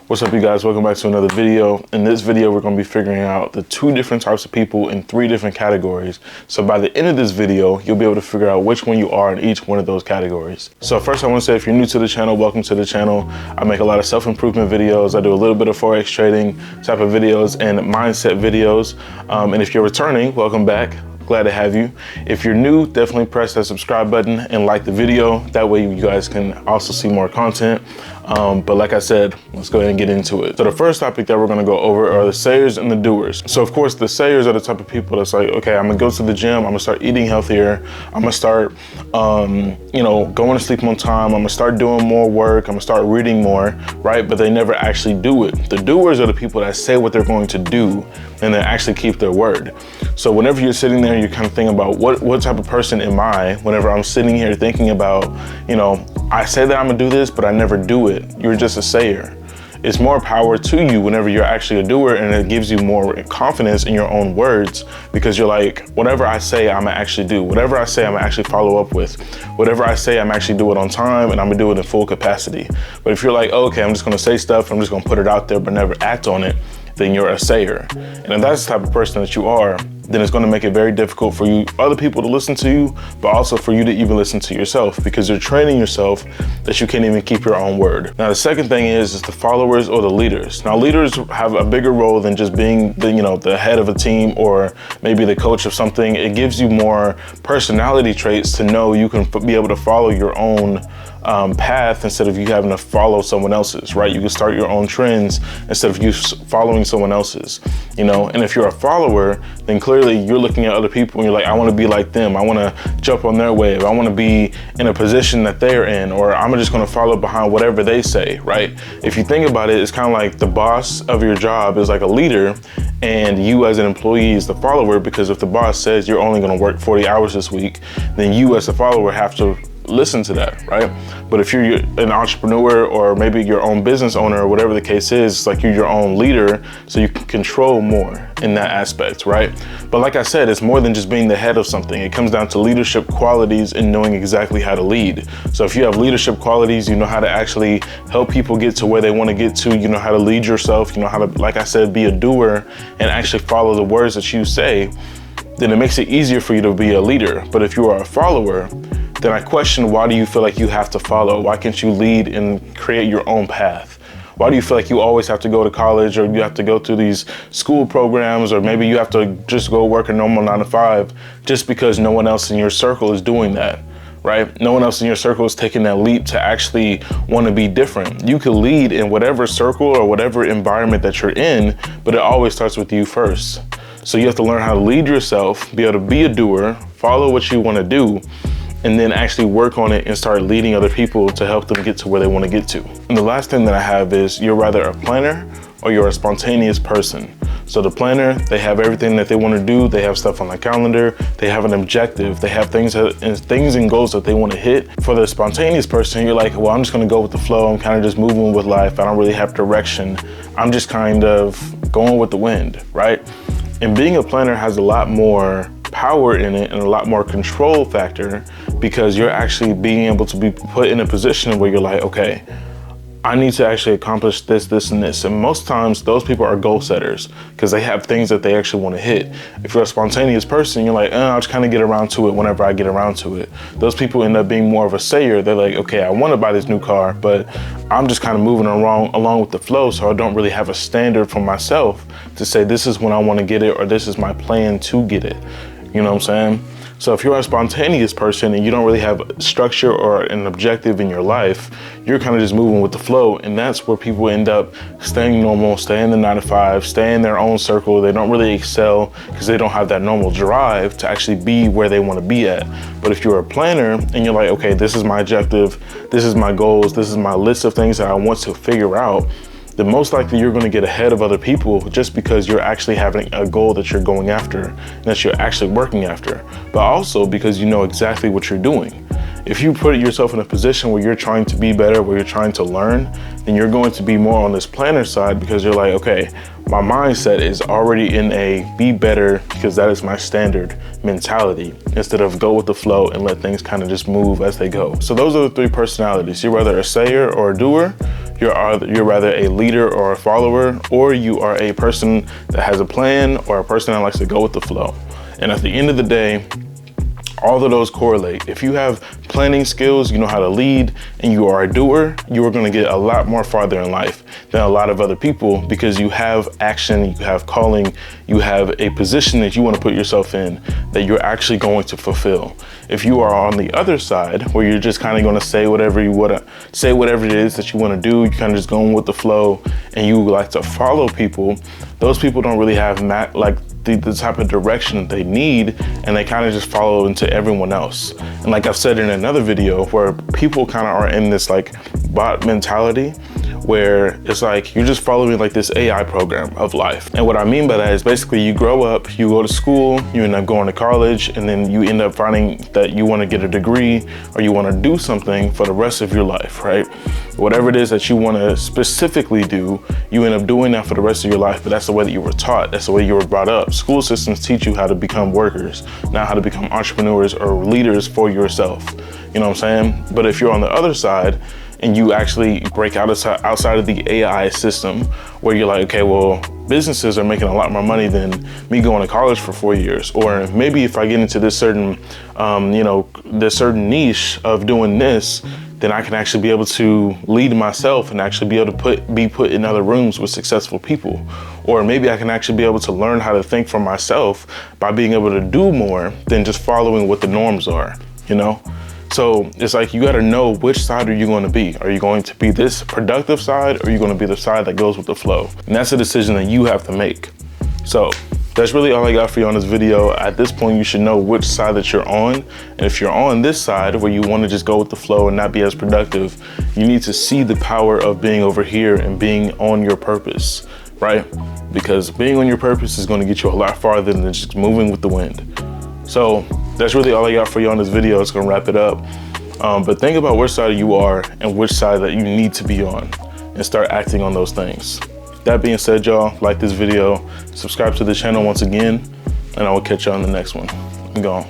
What's up, you guys? Welcome back to another video. In this video, we're going to be figuring out the 2 different types of people in 3 different categories. So by the end of this video, you'll be able to figure out which one you are in each one of those categories. So first, I want to say, if you're new to the channel, welcome to the channel. I make a lot of self-improvement videos. I do a little bit of Forex trading type of videos and mindset videos. And if you're returning, welcome back. Glad to have you. If you're new, definitely press that subscribe button and like the video. That way you guys can also see more content. But like I said, let's go ahead and get into it. So the first topic that we're gonna go over are the sayers and the doers. So of course, the sayers are the type of people that's like, okay, I'm gonna go to the gym, I'm gonna start eating healthier, I'm gonna start, going to sleep on time, I'm gonna start doing more work, I'm gonna start reading more, right? But they never actually do it. The doers are the people that say what they're going to do and then actually keep their word. So whenever you're sitting there, you're kind of thinking about what type of person am I? Whenever I'm sitting here thinking about, I say that I'm gonna do this, but I never do it. You're just a sayer. It's more power to you whenever you're actually a doer, and it gives you more confidence in your own words, because you're like, whatever I say, I'm gonna actually do. Whatever I say, I'm gonna actually follow up with. Whatever I say, I'm actually do it on time, and I'm gonna do it in full capacity. But if you're like, oh, okay, I'm just gonna say stuff, I'm just gonna put it out there, but never act on it, then you're a sayer. And if that's the type of person that you are, then it's going to make it very difficult for you, other people to listen to you, but also for you to even listen to yourself, because you're training yourself that you can't even keep your own word. Now, the second thing is the followers or the leaders. Now, leaders have a bigger role than just being the head of a team or maybe the coach of something. It gives you more personality traits to know you can be able to follow your own path instead of you having to follow someone else's, right? You can start your own trends instead of you following someone else's, and if you're a follower, then clearly you're looking at other people and you're like, I want to be like them. I want to jump on their wave. I want to be in a position that they're in, or I'm just going to follow behind whatever they say, right? If you think about it, it's kind of like the boss of your job is like a leader, and you as an employee is the follower, because if the boss says you're only going to work 40 hours this week, then you as a follower have to listen to that, right? But if you're an entrepreneur or maybe your own business owner or whatever the case is, it's like you're your own leader, so you can control more in that aspect, right? But like I said, it's more than just being the head of something. It comes down to leadership qualities and knowing exactly how to lead. So if you have leadership qualities, you know how to actually help people get to where they want to get to, you know how to lead yourself, you know how to, like I said, be a doer and actually follow the words that you say, then it makes it easier for you to be a leader. But if you are a follower, then I question, why do you feel like you have to follow? Why can't you lead and create your own path? Why do you feel like you always have to go to college, or you have to go through these school programs, or maybe you have to just go work a normal 9 to 5 just because no one else in your circle is doing that, right? No one else in your circle is taking that leap to actually want to be different. You can lead in whatever circle or whatever environment that you're in, but it always starts with you first. So you have to learn how to lead yourself, be able to be a doer, follow what you want to do, and then actually work on it and start leading other people to help them get to where they want to get to. And the last thing that I have is, you're either a planner or you're a spontaneous person. So the planner, they have everything that they want to do. They have stuff on their calendar. They have an objective. They have things and goals that they want to hit. For the spontaneous person, you're like, well, I'm just going to go with the flow. I'm kind of just moving with life. I don't really have direction. I'm just kind of going with the wind, right? And being a planner has a lot more power in it and a lot more control factor, because you're actually being able to be put in a position where you're like, okay, I need to actually accomplish this, this, and this. And most times those people are goal setters, because they have things that they actually want to hit. If you're a spontaneous person, you're like, I'll just kind of get around to it whenever I get around to it. Those people end up being more of a sayer. They're like, okay, I want to buy this new car, but I'm just kind of moving along with the flow, so I don't really have a standard for myself to say this is when I want to get it, or this is my plan to get it. You know what I'm saying? So if you're a spontaneous person and you don't really have structure or an objective in your life, you're kind of just moving with the flow. And that's where people end up staying normal, staying in the 9 to 5, stay in their own circle. They don't really excel because they don't have that normal drive to actually be where they want to be at. But if you're a planner and you're like, okay, this is my objective, this is my goals, this is my list of things that I want to figure out, then most likely you're going to get ahead of other people, just because you're actually having a goal that you're going after and that you're actually working after, but also because you know exactly what you're doing. If you put yourself in a position where you're trying to be better, where you're trying to learn, then you're going to be more on this planner side, because you're like, okay, my mindset is already in a be better, because that is my standard mentality, instead of go with the flow and let things kind of just move as they go. So those are the 3 personalities. You're either a sayer or a doer. you're rather a leader or a follower, or you are a person that has a plan or a person that likes to go with the flow. And at the end of the day, all of those correlate. If you have planning skills, you know how to lead, and you are a doer, you are going to get a lot more farther in life than a lot of other people, because you have action, you have calling, you have a position that you want to put yourself in that you're actually going to fulfill. If you are on the other side, where you're just kind of going to say whatever you want to say, whatever it is that you want to do, you're kind of just going with the flow, and you like to follow people, those people don't really have the type of direction that they need, and they kind of just follow into everyone else. And like I've said in another video, where people kind of are in this like bot mentality, where it's like you're just following like this AI program of life. And what I mean by that is basically you grow up, you go to school, you end up going to college, and then you end up finding that you want to get a degree or you want to do something for the rest of your life, right? Whatever it is that you want to specifically do, you end up doing that for the rest of your life, but that's the way that you were taught. That's the way you were brought up. School systems teach you how to become workers, not how to become entrepreneurs or leaders for yourself. You know what I'm saying? But if you're on the other side and you actually break outside of the AI system, where you're like, okay, well, businesses are making a lot more money than me going to college for 4 years. Or maybe if I get into this certain, this certain niche of doing this, then I can actually be able to lead myself and actually be able to be put in other rooms with successful people. Or maybe I can actually be able to learn how to think for myself by being able to do more than just following what the norms are, you know? So it's like, you got to know which side are you going to be. Are you going to be this productive side, or are you going to be the side that goes with the flow? And that's a decision that you have to make. So that's really all I got for you on this video. At this point, you should know which side that you're on. And if you're on this side where you want to just go with the flow and not be as productive, you need to see the power of being over here and being on your purpose, right? Because being on your purpose is going to get you a lot farther than just moving with the wind. So that's really all I got for you on this video. It's going to wrap it up. But think about which side you are and which side that you need to be on, and start acting on those things. That being said, y'all, like this video, subscribe to the channel once again, and I will catch you on the next one. I'm gone.